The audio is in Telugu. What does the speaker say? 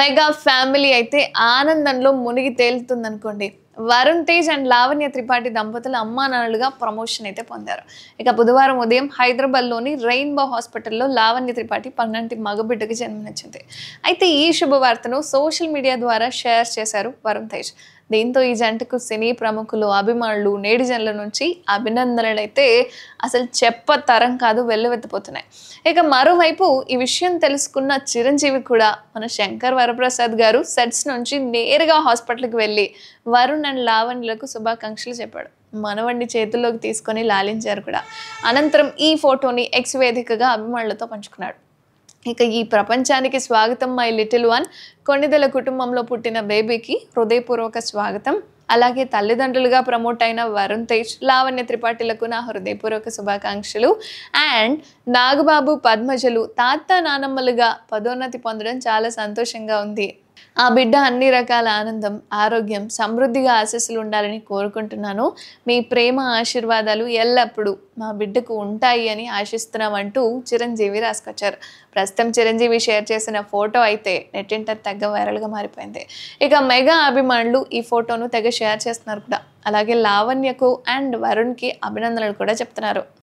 మెగా ఫ్యామిలీ అయితే ఆనందంలో మునిగి తేలుతుందనుకోండి. వరుణ్ తేజ్ అండ్ లావణ్య త్రిపాఠి దంపతులు అమ్మానాన్నలుగా ప్రమోషన్ అయితే పొందారు. ఇక బుధవారం ఉదయం హైదరాబాద్‌లోని రెయిన్బో హాస్పిటల్‌లో లావణ్య త్రిపాఠి పన్నంటి మగబిడ్డకి జన్మనిచ్చింది. అయితే ఈ శుభవార్తను సోషల్ మీడియా ద్వారా షేర్ చేశారు వరుణ్ తేజ్. దీంతో ఈ జంటకు సినీ ప్రముఖులు, అభిమానులు, నెటిజన్ల నుంచి అభినందనలైతే అసలు చెప్పతరం కాదు, వెల్లువెత్తిపోతున్నాయి. ఇక మరోవైపు ఈ విషయం తెలుసుకున్న చిరంజీవి కూడా మన శంకర్ వరప్రసాద్ గారు సెట్స్ నుంచి నేరుగా హాస్పిటల్‌కి వెళ్ళి వరుణ్ అండ్ లావణ్యలకు శుభాకాంక్షలు చెప్పాడు. మనవడిని చేతుల్లోకి తీసుకొని లాలించారు కూడా. అనంతరం ఈ ఫోటోని ఎక్స్ వేదికగా అభిమానులతో పంచుకున్నాడు. ఇక ఈ ప్రపంచానికి స్వాగతం మై లిటిల్ వన్, కొణిదెల కుటుంబంలో పుట్టిన బేబీకి హృదయపూర్వక స్వాగతం. అలాగే తల్లిదండ్రులుగా ప్రమోట్ అయిన వరుణ్ తేజ్, లావణ్య త్రిపాఠిలకు నా హృదయపూర్వక శుభాకాంక్షలు. అండ్ నాగబాబు, పద్మజలు తాత నానమ్మలుగా పదోన్నతి పొందడం చాలా సంతోషంగా ఉంది. ఆ బిడ్డ అన్ని రకాల ఆనందం, ఆరోగ్యం, సమృద్ధిగా ఆశీస్సులు ఉండాలని కోరుకుంటున్నాను. మీ ప్రేమ, ఆశీర్వాదాలు ఎల్లప్పుడూ మా బిడ్డకు ఉంటాయి అని ఆశిస్తున్నామంటూ చిరంజీవి రాసుకొచ్చారు. ప్రస్తుతం చిరంజీవి షేర్ చేసిన ఫోటో అయితే నెట్టింట తెగ వైరల్గా మారిపోయింది. ఇక మెగా అభిమానులు ఈ ఫోటోను తెగ షేర్ చేస్తున్నారు కూడా. అలాగే లావణ్యకు అండ్ వరుణ్కి అభినందనలు కూడా చెప్తున్నారు.